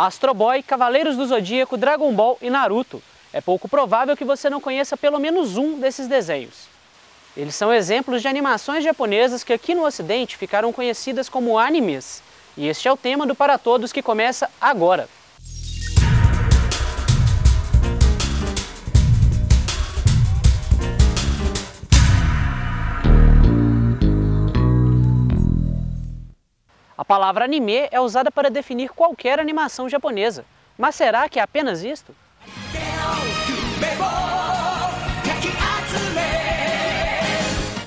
Astro Boy, Cavaleiros do Zodíaco, Dragon Ball e Naruto. É pouco provável que você não conheça pelo menos um desses desenhos. Eles são exemplos de animações japonesas que aqui no Ocidente ficaram conhecidas como animes. E este é o tema do Para Todos que começa agora. A palavra anime é usada para definir qualquer animação japonesa. Mas será que é apenas isto?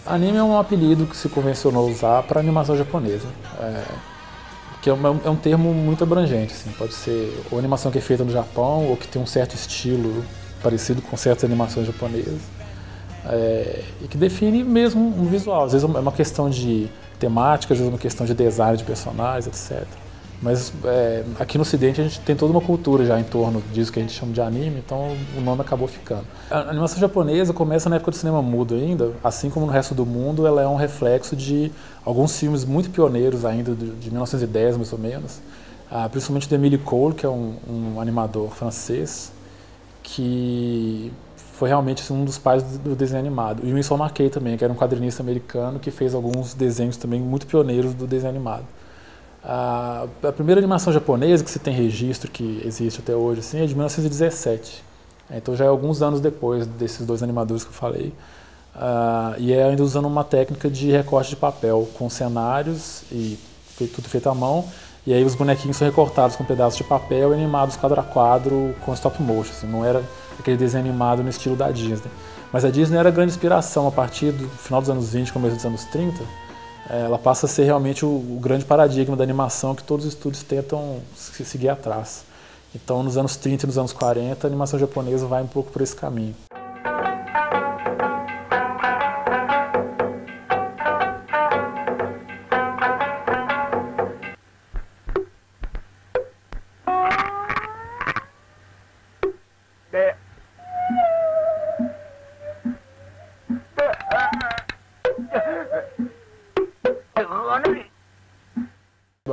Anime é um apelido que se convencionou usar para animação japonesa, que é um termo muito abrangente. Assim. Pode ser ou animação que é feita no Japão ou que tem um certo estilo parecido com certas animações japonesas, e que define mesmo um visual. Às vezes é uma questão de temática, às vezes é uma questão de design de personagens, etc. Mas aqui no Ocidente a gente tem toda uma cultura já em torno disso que a gente chama de anime, então o nome acabou ficando. A animação japonesa começa na época do cinema mudo ainda, assim como no resto do mundo, ela é um reflexo de alguns filmes muito pioneiros ainda, de 1910 mais ou menos, principalmente do Émile Cole, que é um animador francês, que foi realmente assim, um dos pais do desenho animado. E o Winsor McCay também, que era um quadrinista americano que fez alguns desenhos também muito pioneiros do desenho animado. A primeira animação japonesa que se tem registro, que existe até hoje, assim, é de 1917. Então já é alguns anos depois desses dois animadores que eu falei. E é ainda usando uma técnica de recorte de papel, com cenários e tudo feito à mão. E aí os bonequinhos são recortados com pedaços de papel e animados quadro a quadro com stop motion. Assim, não era aquele desenho animado no estilo da Disney. Mas a Disney era a grande inspiração a partir do final dos anos 20, começo dos anos 30. Ela passa a ser realmente o grande paradigma da animação que todos os estúdios tentam seguir atrás. Então, nos anos 30 e nos anos 40, a animação japonesa vai um pouco por esse caminho.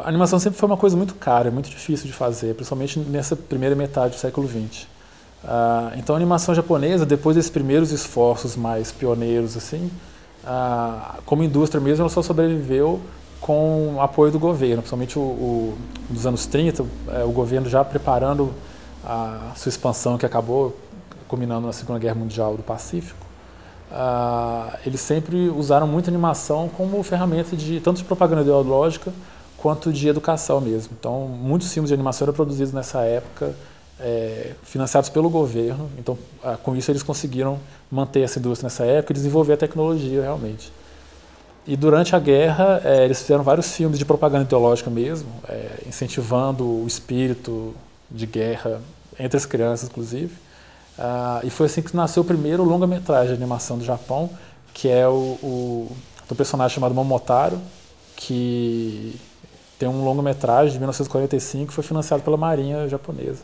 A animação sempre foi uma coisa muito cara, muito difícil de fazer, principalmente nessa primeira metade do século XX. Então a animação japonesa, depois desses primeiros esforços mais pioneiros, assim, como indústria mesmo, ela só sobreviveu com o apoio do governo, principalmente nos anos 30, o governo já preparando a sua expansão, que acabou culminando na Segunda Guerra Mundial do Pacífico. Eles sempre usaram muito a animação como ferramenta tanto de propaganda ideológica quanto de educação mesmo. Então, muitos filmes de animação eram produzidos nessa época, financiados pelo governo. Então, com isso, eles conseguiram manter essa indústria nessa época e desenvolver a tecnologia realmente. E durante a guerra, eles fizeram vários filmes de propaganda ideológica mesmo, incentivando o espírito de guerra entre as crianças, inclusive. E foi assim que nasceu o primeiro longa-metragem de animação do Japão, que é do personagem chamado Momotaro, que tem um longa-metragem de 1945 que foi financiado pela Marinha japonesa,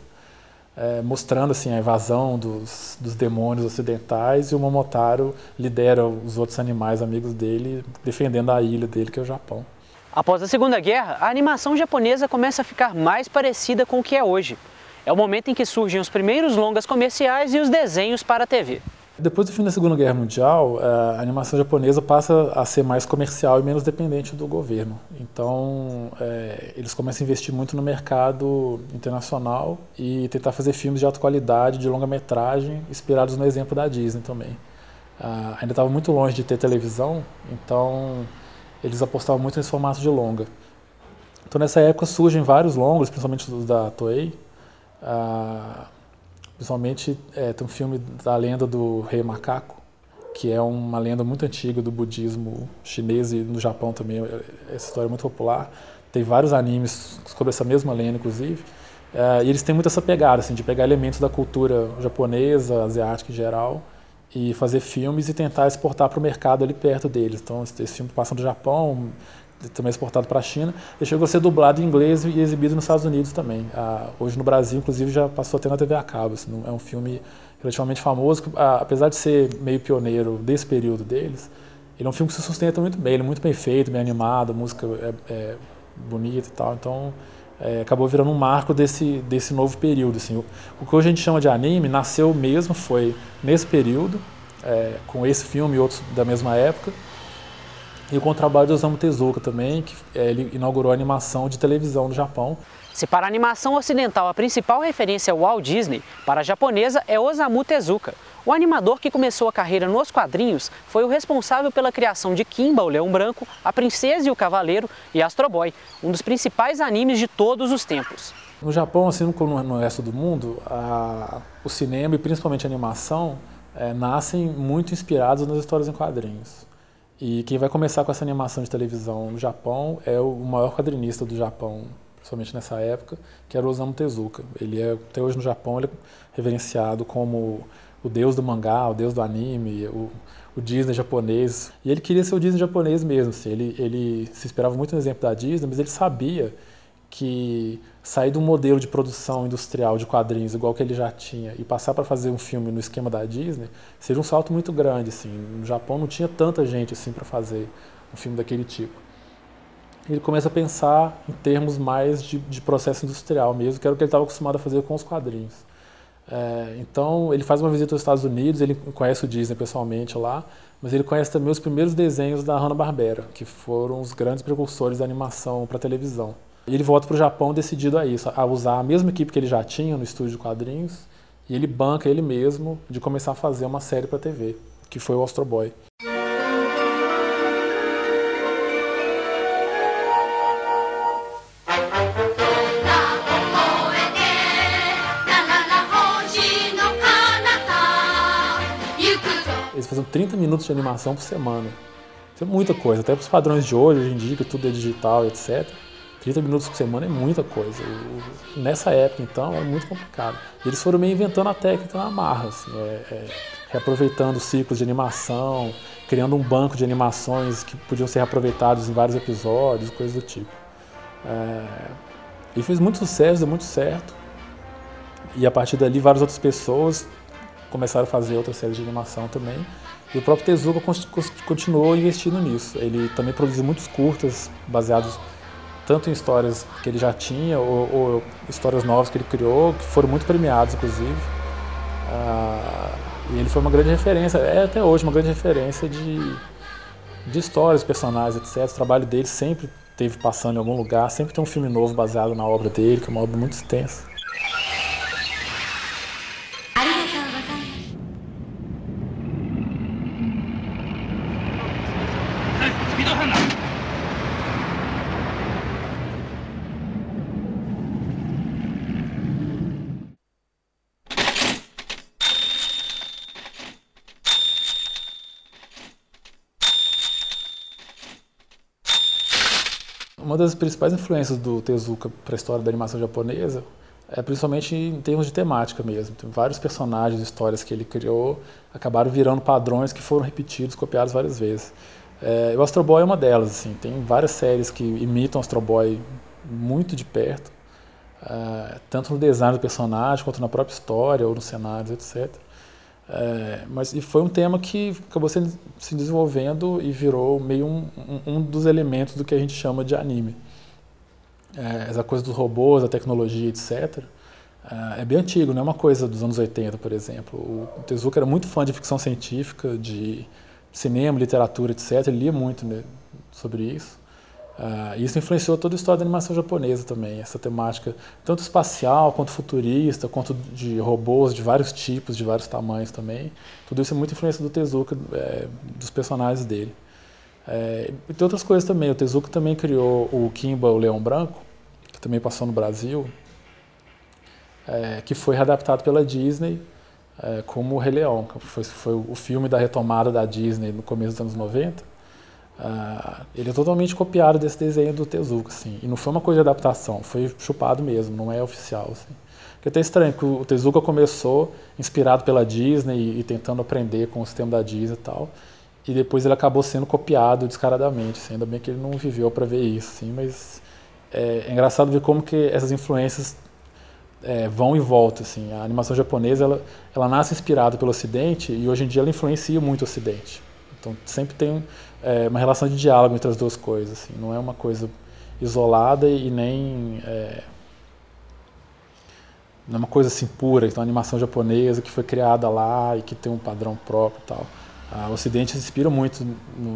mostrando assim, a invasão dos demônios ocidentais, e o Momotaro lidera os outros animais amigos dele, defendendo a ilha dele, que é o Japão. Após a Segunda Guerra, a animação japonesa começa a ficar mais parecida com o que é hoje. É o momento em que surgem os primeiros longas comerciais e os desenhos para a TV. Depois do fim da Segunda Guerra Mundial, a animação japonesa passa a ser mais comercial e menos dependente do governo. Então, eles começam a investir muito no mercado internacional e tentar fazer filmes de alta qualidade, de longa-metragem, inspirados no exemplo da Disney também. Ainda estava muito longe de ter televisão, então eles apostavam muito nesse formato de longa. Então, nessa época surgem vários longas, principalmente os da Toei. Principalmente tem um filme da lenda do Rei Macaco, que é uma lenda muito antiga do budismo chinês, e no Japão também essa história é muito popular. Tem vários animes sobre essa mesma lenda, inclusive. E eles têm muito essa pegada, assim, de pegar elementos da cultura japonesa, asiática em geral, e fazer filmes e tentar exportar para o mercado ali perto deles. Então, esse filme passa do Japão, também exportado para a China, e chegou a ser dublado em inglês e exibido nos Estados Unidos também. Hoje no Brasil, inclusive, já passou a ter na TV a cabo. Assim, é um filme relativamente famoso, que, apesar de ser meio pioneiro desse período deles, ele é um filme que se sustenta muito bem, ele é muito bem feito, bem animado, a música é bonita e tal. Então, acabou virando um marco desse novo período. Assim. O que hoje a gente chama de anime nasceu mesmo, foi nesse período, com esse filme e outros da mesma época, e com o trabalho do Osamu Tezuka também, que ele inaugurou a animação de televisão no Japão. Se para a animação ocidental a principal referência é o Walt Disney, para a japonesa é Osamu Tezuka. O animador que começou a carreira nos quadrinhos foi o responsável pela criação de Kimba, o Leão Branco, A Princesa e o Cavaleiro e Astro Boy, um dos principais animes de todos os tempos. No Japão, assim como no resto do mundo, o cinema e principalmente a animação nascem muito inspirados nas histórias em quadrinhos. E quem vai começar com essa animação de televisão no Japão é o maior quadrinista do Japão, principalmente nessa época, que era o Osamu Tezuka. Até hoje no Japão, ele é reverenciado como o deus do mangá, o deus do anime, o Disney japonês. E ele queria ser o Disney japonês mesmo. Assim. Ele se inspirava muito no exemplo da Disney, mas ele sabia que sair de um modelo de produção industrial de quadrinhos igual que ele já tinha e passar para fazer um filme no esquema da Disney seria um salto muito grande. Assim. No Japão não tinha tanta gente assim, para fazer um filme daquele tipo. Ele começa a pensar em termos mais de processo industrial mesmo, que era o que ele estava acostumado a fazer com os quadrinhos. Então, ele faz uma visita aos Estados Unidos, ele conhece o Disney pessoalmente lá, mas ele conhece também os primeiros desenhos da Hanna-Barbera, que foram os grandes precursores da animação para televisão. E ele volta para o Japão decidido a isso, a usar a mesma equipe que ele já tinha no estúdio de quadrinhos, e ele banca ele mesmo de começar a fazer uma série para TV, que foi o Astro Boy. Eles faziam 30 minutos de animação por semana. Isso é muita coisa, até para os padrões de hoje em dia, que tudo é digital, etc. 30 minutos por semana é muita coisa. Nessa época, então, era muito complicado. E eles foram meio inventando a técnica na marra, assim, reaproveitando ciclos de animação, criando um banco de animações que podiam ser reaproveitados em vários episódios, coisas do tipo. E fez muito sucesso, deu muito certo. E a partir dali, várias outras pessoas começaram a fazer outras séries de animação também. E o próprio Tezuka continuou investindo nisso. Ele também produziu muitos curtas baseados tanto em histórias que ele já tinha ou histórias novas que ele criou, que foram muito premiados, inclusive. E ele foi uma grande referência, até hoje uma grande referência de histórias, personagens, etc. O trabalho dele sempre esteve passando em algum lugar, sempre tem um filme novo baseado na obra dele, que é uma obra muito extensa. Uma das principais influências do Tezuka para a história da animação japonesa é principalmente em termos de temática mesmo. Tem vários personagens, histórias que ele criou, acabaram virando padrões que foram repetidos, copiados várias vezes. O Astro Boy é uma delas, assim, tem várias séries que imitam o Astro Boy muito de perto, tanto no design do personagem, quanto na própria história, ou nos cenários, etc. Mas foi um tema que acabou se desenvolvendo e virou meio um dos elementos do que a gente chama de anime. Essa coisa dos robôs, a tecnologia, etc. É bem antigo, não é uma coisa dos anos 80, por exemplo. O Tezuka era muito fã de ficção científica, de cinema, literatura, etc. Ele lia muito, né, sobre isso. Isso influenciou toda a história da animação japonesa também, essa temática tanto espacial, quanto futurista, quanto de robôs de vários tipos, de vários tamanhos também. Tudo isso é muita influência do Tezuka, dos personagens dele. E tem outras coisas também. O Tezuka também criou o Kimba, o Leão Branco, que também passou no Brasil, que foi readaptado pela Disney como o Rei Leão, que foi o filme da retomada da Disney no começo dos anos 90. Ele é totalmente copiado desse desenho do Tezuka, assim, e não foi uma coisa de adaptação, foi chupado mesmo, não é oficial. Assim. É até estranho que o Tezuka começou inspirado pela Disney e tentando aprender com o sistema da Disney e tal, e depois ele acabou sendo copiado descaradamente. Assim. Ainda bem que ele não viveu para ver isso, assim, mas é engraçado ver como que essas influências vão e voltam. Assim. A animação japonesa ela nasce inspirada pelo Ocidente e hoje em dia ela influencia muito o Ocidente. Então sempre tem uma relação de diálogo entre as duas coisas, assim, não é uma coisa isolada e nem não é uma coisa assim pura, então, uma animação japonesa que foi criada lá e que tem um padrão próprio e tal. O Ocidente se inspira muito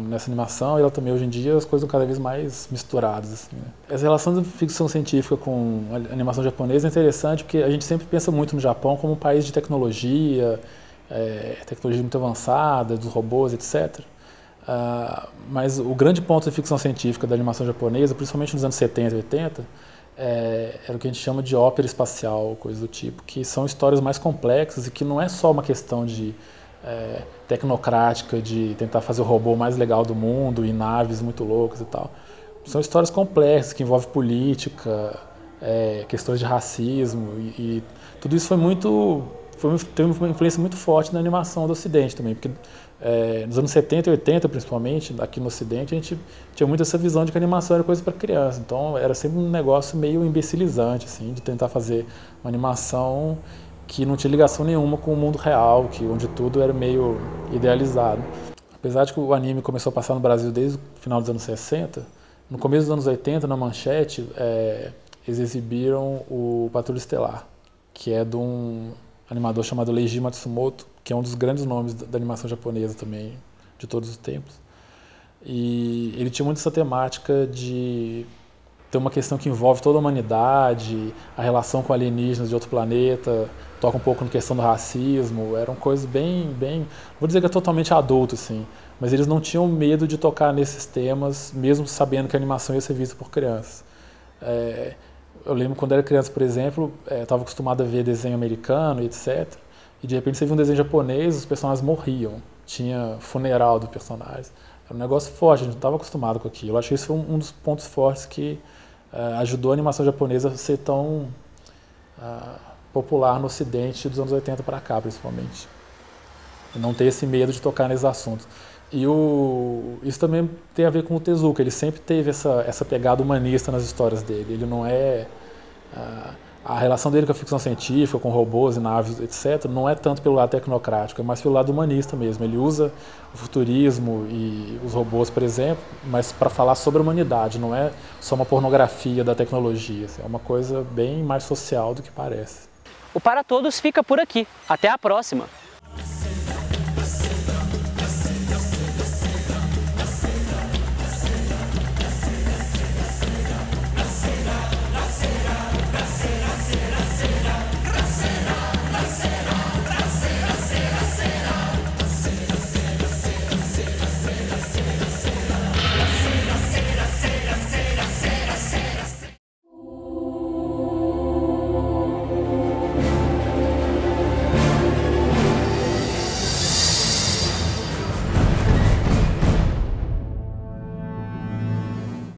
nessa animação e ela também, hoje em dia, as coisas estão cada vez mais misturadas. Assim, né? Essa relação da ficção científica com a animação japonesa é interessante porque a gente sempre pensa muito no Japão como um país de tecnologia, tecnologia muito avançada, dos robôs, etc. Mas o grande ponto da ficção científica da animação japonesa, principalmente nos anos 70 e 80, era o que a gente chama de ópera espacial, coisa do tipo, que são histórias mais complexas e que não é só uma questão de tecnocrática, de tentar fazer o robô mais legal do mundo e naves muito loucas e tal. São histórias complexas que envolvem política, questões de racismo e tudo isso teve uma influência muito forte na animação do Ocidente também, porque nos anos 70 e 80, principalmente, aqui no Ocidente, a gente tinha muito essa visão de que a animação era coisa para criança. Então, era sempre um negócio meio imbecilizante, assim, de tentar fazer uma animação que não tinha ligação nenhuma com o mundo real, onde tudo era meio idealizado. Apesar de que o anime começou a passar no Brasil desde o final dos anos 60, no começo dos anos 80, na Manchete, eles exibiram o Patrulha Estelar, que é de um animador chamado Leiji Matsumoto, que é um dos grandes nomes da animação japonesa também, de todos os tempos. E ele tinha muito essa temática de ter uma questão que envolve toda a humanidade, a relação com alienígenas de outro planeta, toca um pouco na questão do racismo, eram coisas bem, não vou dizer que é totalmente adulto, assim, mas eles não tinham medo de tocar nesses temas, mesmo sabendo que a animação ia ser vista por crianças. Eu lembro quando era criança, por exemplo, estava acostumado a ver desenho americano, etc. E de repente você via um desenho japonês, os personagens morriam. Tinha funeral do personagem. Era um negócio forte, a gente não estava acostumado com aquilo. Eu acho que isso foi um dos pontos fortes que ajudou a animação japonesa a ser tão popular no Ocidente dos anos 80 para cá, principalmente. E não ter esse medo de tocar nesses assuntos. E isso também tem a ver com o Tezuka, ele sempre teve essa pegada humanista nas histórias dele. Ele não a relação dele com a ficção científica, com robôs e naves, etc., não é tanto pelo lado tecnocrático, é mais pelo lado humanista mesmo. Ele usa o futurismo e os robôs, por exemplo, mas para falar sobre a humanidade, não é só uma pornografia da tecnologia, assim, é uma coisa bem mais social do que parece. O Para Todos fica por aqui. Até a próxima!